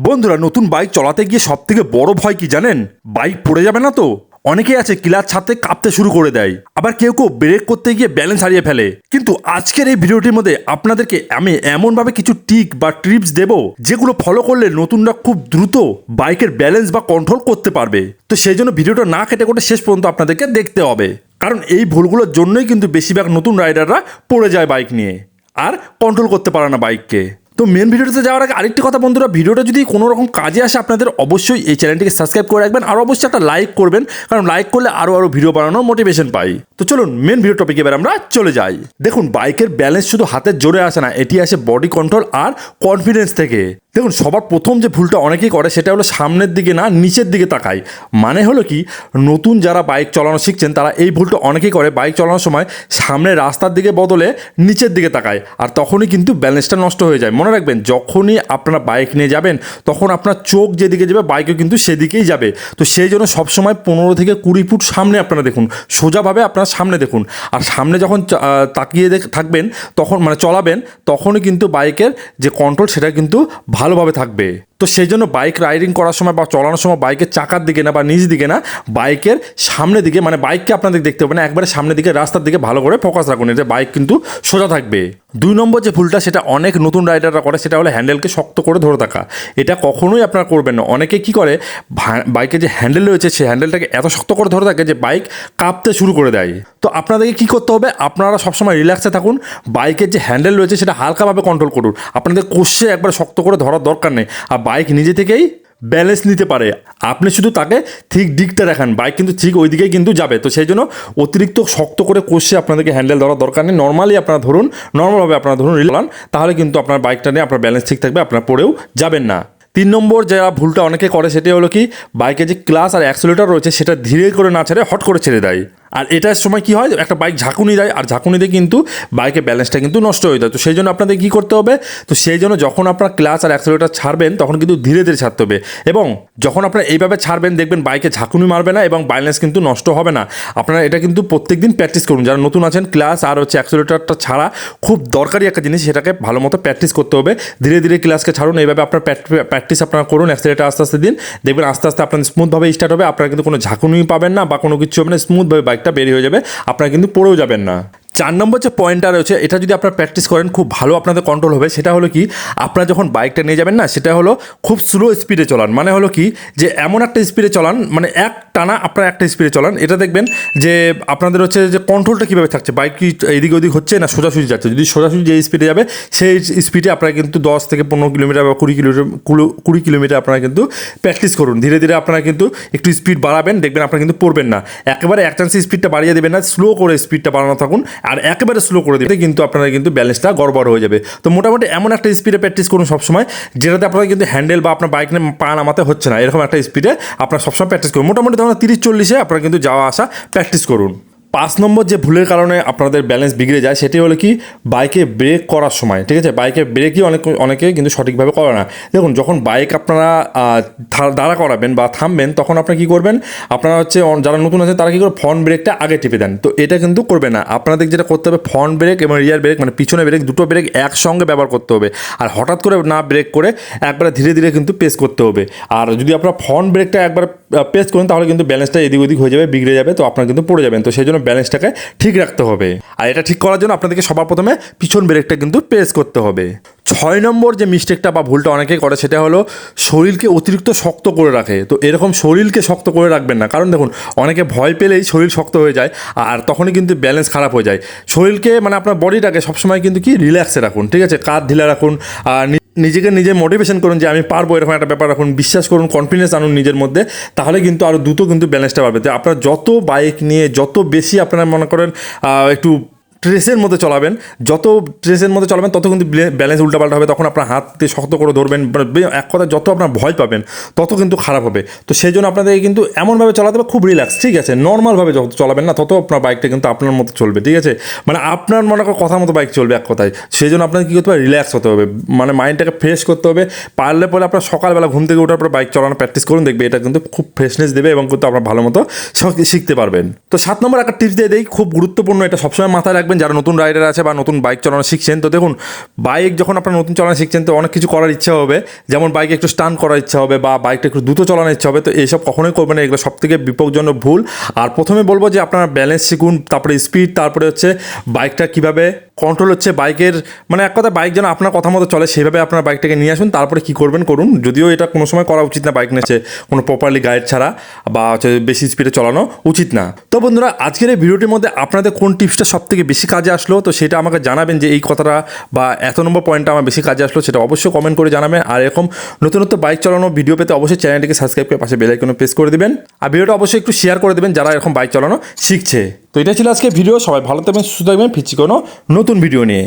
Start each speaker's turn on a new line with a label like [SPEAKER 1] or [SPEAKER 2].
[SPEAKER 1] বন্ধুরা, নতুন বাইক চালাতে গিয়ে সব থেকে বড় ভয় কি জানেন? বাইক পড়ে যাবে না তো? অনেকেই আছে ক্লাচ ছাড়তে কাঁপতে শুরু করে দেয়, আবার কেউ কেউ ব্রেক করতে গিয়ে ব্যালেন্স হারিয়ে ফেলে। কিন্তু আজকের এই ভিডিওটির মধ্যে আপনাদেরকে আমি এমনভাবে কিছু টিক বা টিপস দেব যেগুলো ফলো করলে নতুনরা খুব দ্রুত বাইকের ব্যালেন্স বা কন্ট্রোল করতে পারবে। তো সেই জন্য ভিডিওটা না কেটে কোটে শেষ পর্যন্ত আপনাদেরকে দেখতে হবে, কারণ এই ভুলগুলোর জন্যই কিন্তু বেশিরভাগ নতুন রাইডাররা পড়ে যায় বাইক নিয়ে আর কন্ট্রোল করতে পারে না বাইককে। তো মেন ভিডিওতে যাওয়ার আগে আরেকটি কথা বন্ধুরা, ভিডিওটা যদি কোনো রকম কাজে আসে আপনাদের অবশ্যই এই চ্যানেলটিকে সাবস্ক্রাইব করে রাখবেন আর অবশ্যই একটা লাইক করবেন, কারণ লাইক করলে আরও ভিডিও বানানোর মোটিভেশন পাই। তো চলুন মেন ভিডিও টপিকে এবার আমরা চলে যাই। দেখুন, বাইকের ব্যালেন্স শুধু হাতের জোরে আসে না, এটি আসে বডি কন্ট্রোল আর কনফিডেন্স থেকে। দেখুন, সবার প্রথম যে ভুলটা অনেকেই করে সেটা হলো সামনের দিকে না নিচের দিকে তাকায়। মানে হলো কি, নতুন যারা বাইক চালানো শিখছেন তারা এই ভুলটা অনেকেই করে, বাইক চালানোর সময় সামনে রাস্তার দিকে বদলে নিচের দিকে তাকায়, আর তখনই কিন্তু ব্যালেন্সটা নষ্ট হয়ে যায়। মনে রাখবেন, যখনই আপনারা বাইক নিয়ে যাবেন তখন আপনার চোখ যেদিকে যাবে বাইকও কিন্তু সেদিকেই যাবে। তো সেই জন্য সবসময় 15 থেকে 20 ফুট সামনে আপনারা দেখুন, সোজাভাবে আপনারা সামনে দেখুন, আর সামনে যখন তাকিয়ে থাকবেন তখন মানে চালাবেন, তখনই কিন্তু বাইকের যে কন্ট্রোল সেটা কিন্তু ভালোভাবে থাকবে। তো সেই জন্য বাইক রাইডিং করার সময় বা চালানোর সময় বাইকের চাকার দিকে না বা নিচ দিকে না, বাইকের সামনের দিকে, মানে বাইককে আপনাদের দেখতে হবে না, একবারে সামনের দিকে রাস্তার দিকে ভালো করে ফোকাস রাখুন, এতে বাইক কিন্তু সোজা থাকবে। 2 নম্বর যে ভুলটা সেটা অনেক নতুন রাইডাররা করে সেটা হলো হ্যান্ডেলকে শক্ত করে ধরে থাকা। এটা কখনোই আপনারা করবেন না। অনেকে কি করে, বাইকের যে হ্যান্ডেল রয়েছে সেই হ্যান্ডেলটাকে এত শক্ত করে ধরে থাকে যে বাইক কাঁপতে শুরু করে দেয়। তো আপনাদেরকে কী করতে হবে, আপনারা সবসময় রিল্যাক্সে থাকুন, বাইকের যে হ্যান্ডেল রয়েছে সেটা হালকাভাবে কন্ট্রোল করুন। আপনাদের কষে একবার শক্ত করে ধরার দরকার নেই, আর বাইক নিজে থেকেই ব্যালেন্স নিতে পারে। আপনি শুধু তাকে ঠিক দিকটা দেখান, বাইক কিন্তু ঠিক ওই দিকেই কিন্তু যাবে। তো সেই জন্য অতিরিক্ত শক্ত করে কষে আপনাদেরকে হ্যান্ডেল ধরার দরকার নেই। নর্মালি আপনারা ধরুন, নর্মালভাবে আপনারা ধরুন রিলান, তাহলে কিন্তু আপনার বাইকটা নিয়ে আপনার ব্যালেন্স ঠিক থাকবে, আপনার পড়েও যাবেন না। 3 নম্বর যে ভুলটা অনেকে করে সেটি হলো কি, বাইকে যে ক্লাচ আর অ্যাক্সেলেটর রয়েছে সেটা ধীরে করে না ছেড়ে হট করে ছেড়ে দেয়। আর এটার সময় কি হয়, একটা বাইক ঝাঁকুনি দেয়, আর ঝাঁকুনিতে কিন্তু বাইকের ব্যালেন্সটা কিন্তু নষ্ট হয়ে যায়। তো সেই জন্য আপনাদের কী করতে হবে, তো সেই জন্য যখন আপনার ক্লাচ আর অ্যাক্সেলেটর ছাড়বেন তখন কিন্তু ধীরে ধীরে ছাড়তে হবে, এবং যখন আপনারা এইভাবে ছাড়বেন দেখবেন বাইকে ঝাঁকুনি মারবে না এবং ব্যালেন্স কিন্তু নষ্ট হবে না। আপনারা এটা কিন্তু প্রত্যেকদিন প্র্যাকটিস করুন। যারা নতুন আছেন, ক্লাচ আর অ্যাক্সেলেটরটা ছাড়া খুব দরকারি একটা জিনিস, সেটাকে ভালো মতো প্র্যাকটিস করতে হবে। ধীরে ধীরে ক্লাচকে ছাড়ুন, এইভাবে আপনার প্র্যাকটিস আপনারা করুন, অ্যাক্সেলেটর আস্তে আস্তে দিন, দেখবেন আস্তে আস্তে আপনার স্মুথভাবে স্টার্ট হবে। আপনারা কিন্তু কোনো ঝাঁকুনি পাবেন না বা কোনো কিছু হবে না, স্মুথভাবে বাইকটা বেরিয়ে হয়ে যাবে, আপনারা কিন্তু পড়েও যাবেন না। 4 নম্বর যে পয়েন্টটা রয়েছে, এটা যদি আপনারা প্র্যাকটিস করেন খুব ভালো আপনাদের কন্ট্রোল হবে। সেটা হলো কি, আপনারা যখন বাইকটা নিয়ে যাবেন না, সেটা হলো খুব স্লো স্পিডে চলান। মানে হলো কি, যে এমন একটা স্পিডে চলান, মানে এক টানা আপনারা একটা স্পিডে চলান, এটা দেখবেন যে আপনাদের হচ্ছে যে কন্ট্রোলটা কীভাবে থাকছে, বাইক কি এদিক ওদিক হচ্ছে না সোজাসুজি যাচ্ছে। যদি সোজাসুজি যে স্পিডে যাবে সেই স্পিডে আপনারা কিন্তু 10 থেকে 15 কিলোমিটার বা 20 কিলোমিটার আপনারা কিন্তু প্র্যাকটিস করুন। ধীরে ধীরে আপনারা কিন্তু একটু স্পিড বাড়াবেন, দেখবেন আপনারা কিন্তু পড়বেন না। একেবারে এক চান্সে স্পিডটা বাড়িয়ে দেবেন না, স্লো করে স্পিডটা বাড়ানো থাকুন, আর একেবারে স্লো করে দেবে কিন্তু আপনারা কিন্তু ব্যালেন্সটা গড়বড় হয়ে যাবে। তো মোটামুটি এমন একটা স্পিডে প্র্যাকটিস করুন সবসময়, যেটাতে আপনারা কিন্তু হ্যান্ডেল বা আপনার বাইক নিয়ে পা নামাতে হচ্ছে না, এরকম একটা স্পিডে আপনারা সবসময় প্র্যাকটিস করুন। মোটামুটি ধরুন 30-40-এ আপনারা কিন্তু যাওয়া আসা প্র্যাকটিস করুন। 5 নম্বর যে ভুলের কারণে আপনাদের ব্যালেন্স বিগড়ে যায় সেটি হলো কি, বাইকে ব্রেক করার সময়, ঠিক আছে, বাইকে ব্রেকই অনেকে কিন্তু সঠিকভাবে করে না। দেখুন, যখন বাইক আপনারা দাঁড়া করাবেন বা থামবেন তখন আপনারা কী করবেন, আপনারা হচ্ছে যারা নতুন আছে তারা কী করে ফ্রন্ট ব্রেকটা আগে টিপে দেন। তো এটা কিন্তু করবে না, আপনাদের যেটা করতে হবে ফ্রন্ট ব্রেক এবং রিয়ার ব্রেক, মানে পিছনে ব্রেক, দুটো ব্রেক একসঙ্গে ব্যবহার করতে হবে। আর হঠাৎ করে না ব্রেক করে একবারে ধীরে ধীরে কিন্তু পেস করতে হবে। আর যদি আপনারা ফ্রন্ট ব্রেকটা একবার পেস করেন তাহলে কিন্তু ব্যালেন্সটা এদিক ওদিক হয়ে যাবে, বিগড়ে যাবে, তো আপনারা কিন্তু পড়ে যাবেন। তো সেই জন্য ব্যালেন্সটাকে ঠিক রাখতে হবে, আর এটা ঠিক করার জন্য আপনাদেরকে সবার প্রথমে পিছন ব্রেকটা কিন্তু প্রেস করতে হবে। 6 নম্বর যে মিস্টেকটা বা ভুলটা অনেকেই করে সেটা হলো শরীরকে অতিরিক্ত শক্ত করে রাখে। তো এরকম শরীরকে শক্ত করে রাখবেন না, কারণ দেখুন অনেকে ভয় পেলেই শরীর শক্ত হয়ে যায়, আর তখনই কিন্তু ব্যালেন্স খারাপ হয়ে যায়। শরীরকে মানে আপনার বডিটাকে সবসময় কিন্তু কি রিল্যাক্সে রাখুন, ঠিক আছে, কাঁধ ঢিলা রাখুন, আর নিজেকে নিজে মোটিভেশন করুন যে আমি পারবো, এরকম একটা ব্যাপার রাখুন, বিশ্বাস করুন, কনফিডেন্স আনুন নিজের মধ্যে, তাহলে কিন্তু আরও দ্রুত কিন্তু ব্যালেন্সটা বাড়বে। তো আপনারা যত বাইক নিয়ে যত বেশি আপনারা মনে করেন একটু ট্রেসের মধ্যে চলাবেন, যত ট্রেসের মধ্যে চলাবেন তত কিন্তু ব্যালেন্স উল্টাপাল্টা হবে, তখন আপনার হাত দিয়ে শক্ত করে ধরবেন, এক কথা যত আপনার ভয় পাবেন তত কিন্তু খারাপ হবে। তো সেই জন্য আপনাদেরকে কিন্তু এমনভাবে চালাতে হবে খুব রিল্যাক্স, ঠিক আছে, নর্মালভাবে যত চলাবেন না তত আপনার বাইকটা কিন্তু আপনার মতো চলবে, ঠিক আছে, মানে আপনার মনে করেন কথার মতো বাইক চলবে এক কথায়। সেই জন্য আপনাকে কী করতে হবে, রিল্যাক্স হতে হবে, মানে মাইন্ডটাকে ফ্রেশ করতে হবে। পারলে পরে আপনার সকালবেলা ঘুম থেকে ওঠার পর বাইক চালানো প্র্যাকটিস করুন, দেখবে এটা কিন্তু খুব ফ্রেশনেস দেবে এবং কিন্তু আপনার ভালো মতো শিখতে পারবেন। তো 7 নম্বর একটা টিপস দিয়ে দেই, খুব গুরুত্বপূর্ণ, এটা সবসময় মাথায় রাখবেন। রাখবেন যারা নতুন রাইডার আছে বা নতুন বাইক চালানো শিখছেন। তো দেখুন, বাইক যখন আপনারা নতুন চালানো শিখছেন তো অনেক কিছু করার ইচ্ছা হবে, যেমন বাইকে একটু স্টান্ট করার ইচ্ছা হবে বা বাইকটা একটু দ্রুত চালানোর ইচ্ছা হবে। তো এইসব কখনোই করবেন না, এগুলো সবথেকে বিপজ্জনক ভুল। আর প্রথমে বলবো যে আপনারা ব্যালেন্স শিখুন, তারপরে স্পিড, তারপরে হচ্ছে বাইকটা কীভাবে কন্ট্রোল হচ্ছে বাইকের, মানে এক কথা বাইক যেন আপনার কথা মতো চলে সেভাবে আপনার বাইকটাকে নিয়ে আসুন। তারপরে কী করবেন করুন, যদিও এটা কোনো সময় করা উচিত না, বাইক নিচ্ছে কোনো প্রপারলি গাইড ছাড়া বা হচ্ছে বেশি স্পিডে চালানো উচিত না। তো বন্ধুরা, আজকের এই ভিডিওটির মধ্যে আপনাদের কোন টিপসটা সবথেকে বেশি কাজে আসলো তো সেটা আমাকে জানাবেন, যে এই কথাটা বা এত নম্বর পয়েন্টটা আমার বেশি কাজে আসলো সেটা অবশ্যই কমেন্ট করে জানাবেন। আর এরকম নতুন নতুন বাইক চালানো ভিডিও পেতে অবশ্যই চ্যানেলটিকে সাবস্ক্রাইব করে পাশে বেল আইকনে প্রেস করে দিবেন, আর ভিডিওটা অবশ্যই একটু শেয়ার করে দেবেন যারা এরকম বাইক চালানো শিখছে। তো এটা ছিল আজকে ভিডিও, সবাই ভালো থাকবেন, সুস্থ থাকবেন, ফিরছি কোনো নতুন ভিডিও নিয়ে।